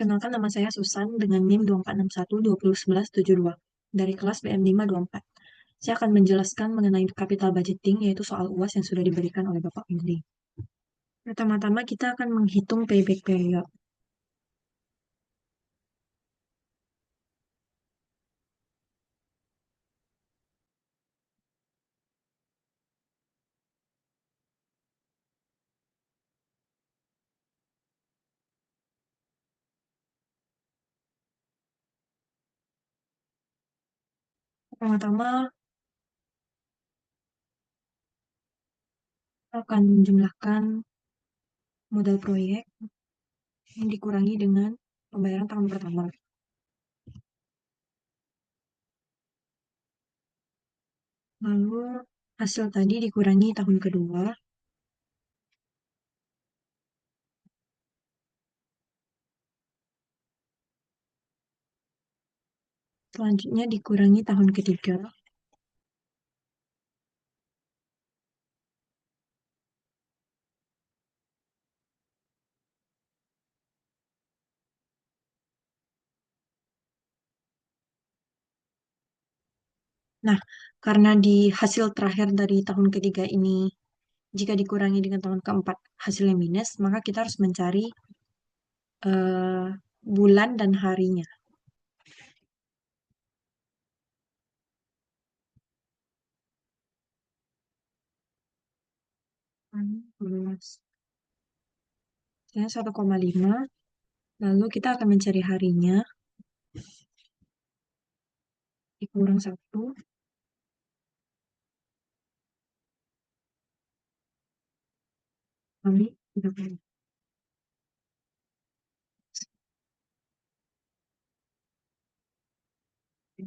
Perkenalkan nama saya Susan dengan NIM 2461201172 dari kelas BM524. Saya akan menjelaskan mengenai capital budgeting, yaitu soal UAS yang sudah diberikan oleh Bapak Willy. Pertama-tama kita akan menghitung payback period. Pertama-tama akan menjumlahkan modal proyek yang dikurangi dengan pembayaran tahun pertama. Lalu hasil tadi dikurangi tahun kedua. Selanjutnya dikurangi tahun ketiga. Nah, karena di hasil terakhir dari tahun ketiga ini, jika dikurangi dengan tahun keempat hasilnya minus, maka kita harus mencari eh, bulan dan harinya. Saya 1,5. Lalu kita akan mencari harinya, dikurang 1, kali 30.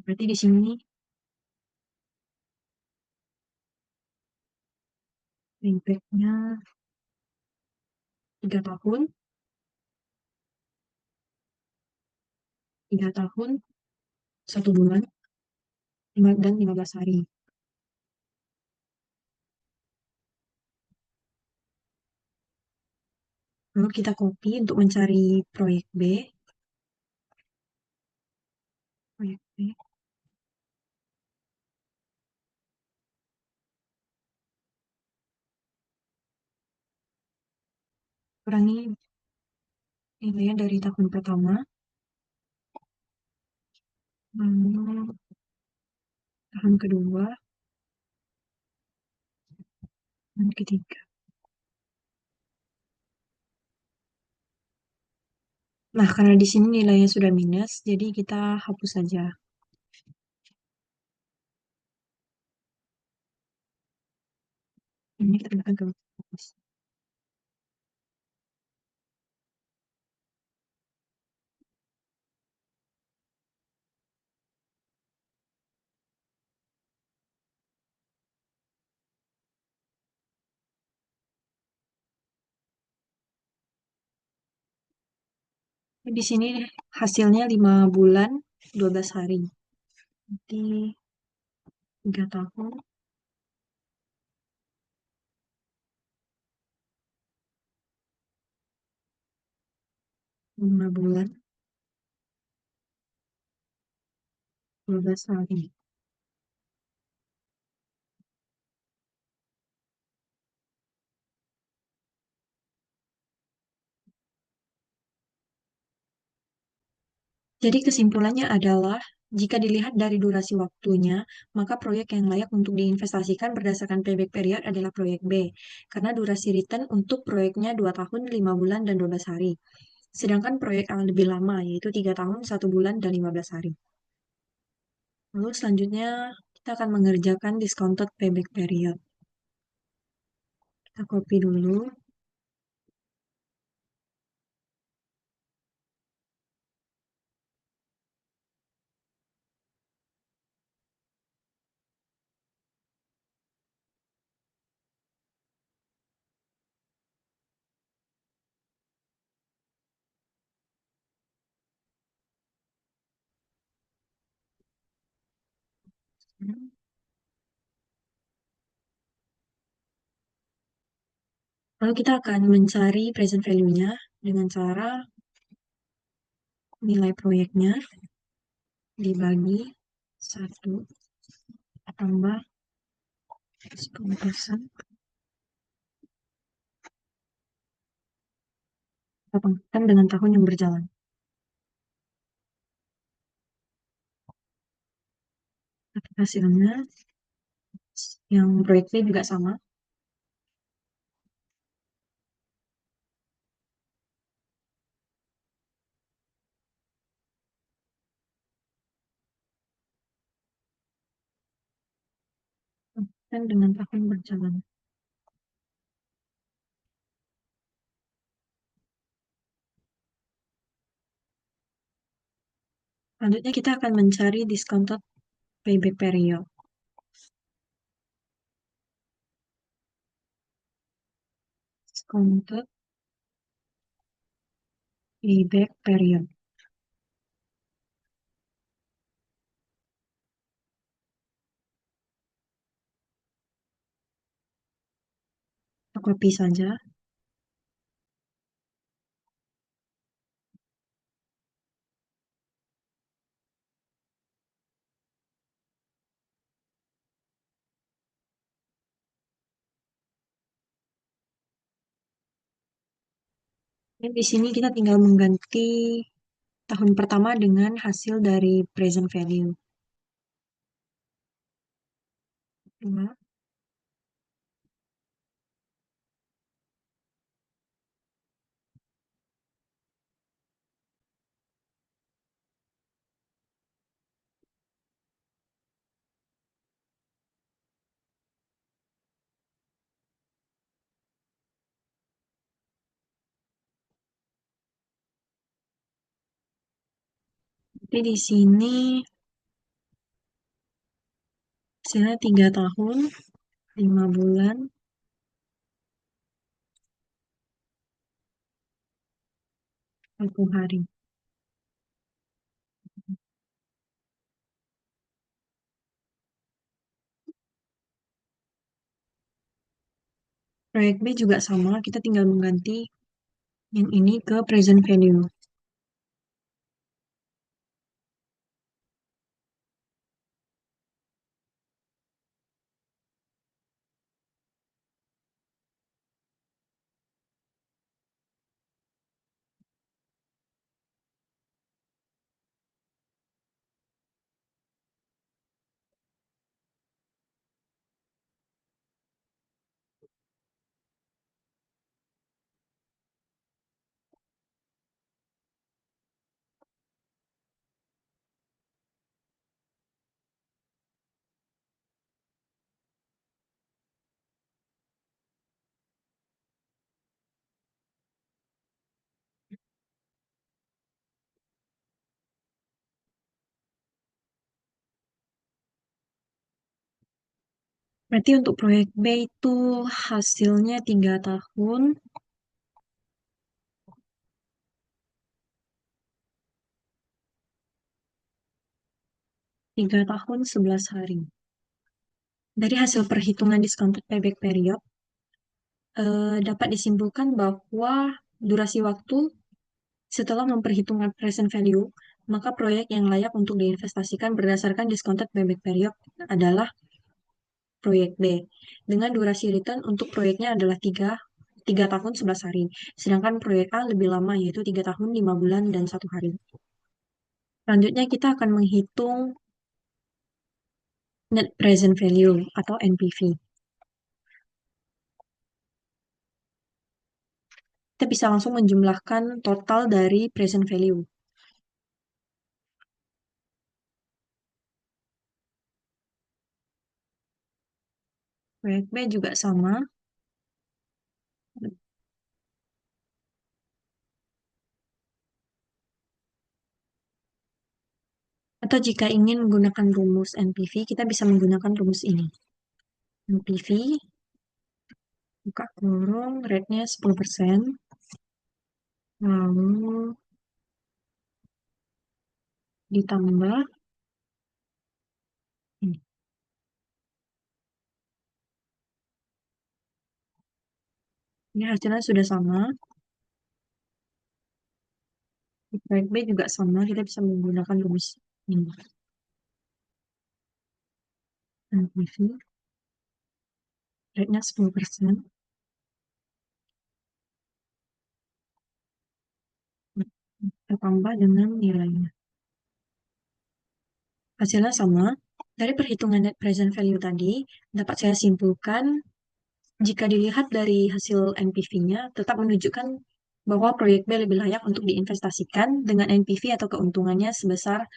Berarti di sini payback-nya 3 tahun, 3 tahun, 1 bulan, dan 15 hari. Lalu kita copy untuk mencari proyek B. Proyek B, kurangi nilainya dari tahun pertama, lalu tahun kedua, dan ketiga. Nah, karena di sini nilainya sudah minus, jadi kita hapus saja. Ini kita tekan ke hapus. Di sini hasilnya 5 bulan, 12 hari. Jadi 3 tahun, 5 bulan, 12 hari. Jadi kesimpulannya adalah, jika dilihat dari durasi waktunya, maka proyek yang layak untuk diinvestasikan berdasarkan payback period adalah proyek B, karena durasi return untuk proyeknya 2 tahun, 5 bulan, dan 12 hari. Sedangkan proyek yang lebih lama, yaitu 3 tahun, 1 bulan, dan 15 hari. Lalu selanjutnya, kita akan mengerjakan discounted payback period. Kita copy dulu. Lalu kita akan mencari present value-nya dengan cara nilai proyeknya dibagi 1 tambah 10%, kita pangkatkan dengan tahun yang berjalan. Tapi hasilnya yang proyek B juga sama, dan dengan tahun berjalan. Selanjutnya kita akan mencari discounted payback period. Discounted payback period. Kita copy saja. Dan di sini kita tinggal mengganti tahun pertama dengan hasil dari present value. Nah, tapi di sini hasilnya 3 tahun, 5 bulan, 40 hari. Proyek B juga sama, kita tinggal mengganti yang ini ke present value. Berarti untuk proyek B itu hasilnya 3 tahun, 3 tahun 11 hari. Dari hasil perhitungan discounted payback period, dapat disimpulkan bahwa durasi waktu setelah memperhitungkan present value, maka proyek yang layak untuk diinvestasikan berdasarkan discounted payback period adalah proyek B. Dengan durasi return untuk proyeknya adalah 3 tahun 11 hari. Sedangkan proyek A lebih lama, yaitu 3 tahun 5 bulan dan 1 hari. Selanjutnya kita akan menghitung net present value atau NPV. Kita bisa langsung menjumlahkan total dari present value. Proyek B juga sama. Atau jika ingin menggunakan rumus NPV, kita bisa menggunakan rumus ini. NPV, buka kurung, rate-nya 10%, lalu ditambah ini. Ini hasilnya sudah sama. Di proyek B juga sama, kita bisa menggunakan rumus ini. NPV, rate-nya 10%, bertambah dengan nilainya. Hasilnya sama. Dari perhitungan net present value tadi, dapat saya simpulkan jika dilihat dari hasil NPV-nya, tetap menunjukkan bahwa proyek B lebih layak untuk diinvestasikan dengan NPV atau keuntungannya sebesar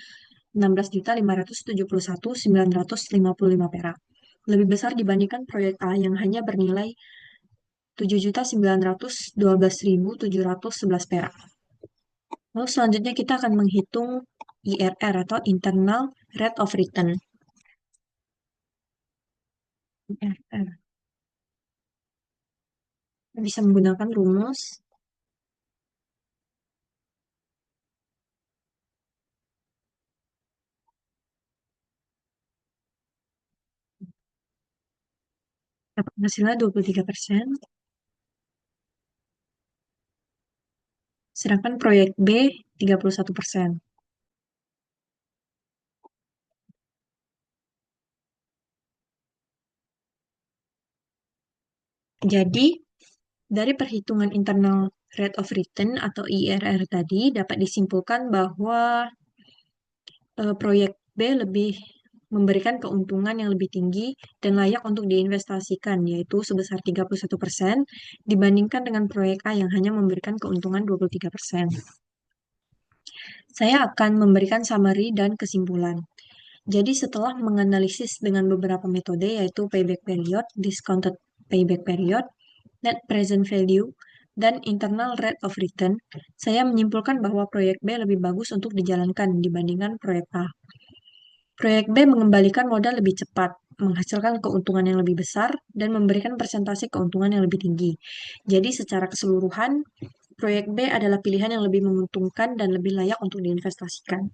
16.571.955 perak. Lebih besar dibandingkan proyek A yang hanya bernilai 7.912.711 perak. Lalu selanjutnya kita akan menghitung IRR atau Internal Rate of Return. IRR. Bisa menggunakan rumus dapat hasilnya 23%, sedangkan proyek B 31%. Jadi, dari perhitungan internal rate of return atau IRR tadi dapat disimpulkan bahwa proyek B lebih memberikan keuntungan yang lebih tinggi dan layak untuk diinvestasikan, yaitu sebesar 31% dibandingkan dengan proyek A yang hanya memberikan keuntungan 23%. Saya akan memberikan summary dan kesimpulan. Jadi setelah menganalisis dengan beberapa metode yaitu payback period, discounted payback period, net present value, dan internal rate of return, saya menyimpulkan bahwa proyek B lebih bagus untuk dijalankan dibandingkan proyek A. Proyek B mengembalikan modal lebih cepat, menghasilkan keuntungan yang lebih besar, dan memberikan persentase keuntungan yang lebih tinggi. Jadi secara keseluruhan, proyek B adalah pilihan yang lebih menguntungkan dan lebih layak untuk diinvestasikan.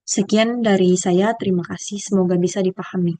Sekian dari saya, terima kasih. Semoga bisa dipahami.